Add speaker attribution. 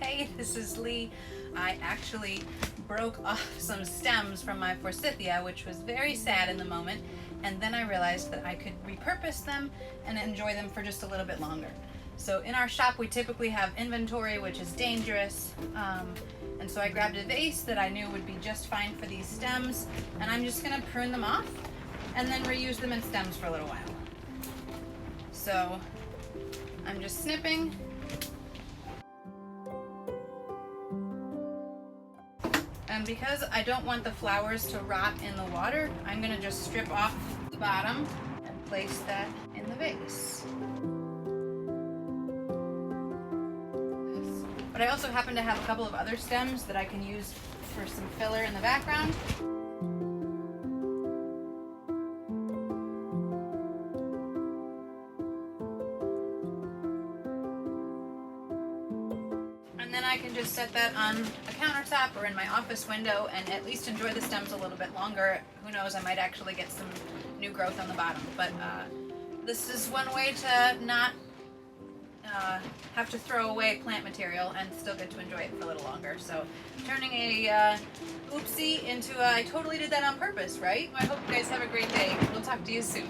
Speaker 1: Hey, this is Lee. I actually broke off some stems from my forsythia, which was very sad in the moment, and then I realized that I could repurpose them and enjoy them for just a little bit longer. So in our shop we typically have inventory, which is dangerous, and so I grabbed a vase that I knew would be just fine for these stems, and I'm just going to prune them off and then reuse them in stems for a little while. So I'm just snipping. And because I don't want the flowers to rot in the water, I'm going to just strip off the bottom and place that in the vase. But I also happen to have a couple of other stems that I can use for some filler in the background. And then I can just set that on a countertop or in my office window and at least enjoy the stems a little bit longer. Who knows, I might actually get some new growth on the bottom. But this is one way to not have to throw away plant material and still get to enjoy it for a little longer. So turning a oopsie into a I totally did that on purpose, right? I hope you guys have a great day. We'll talk to you soon.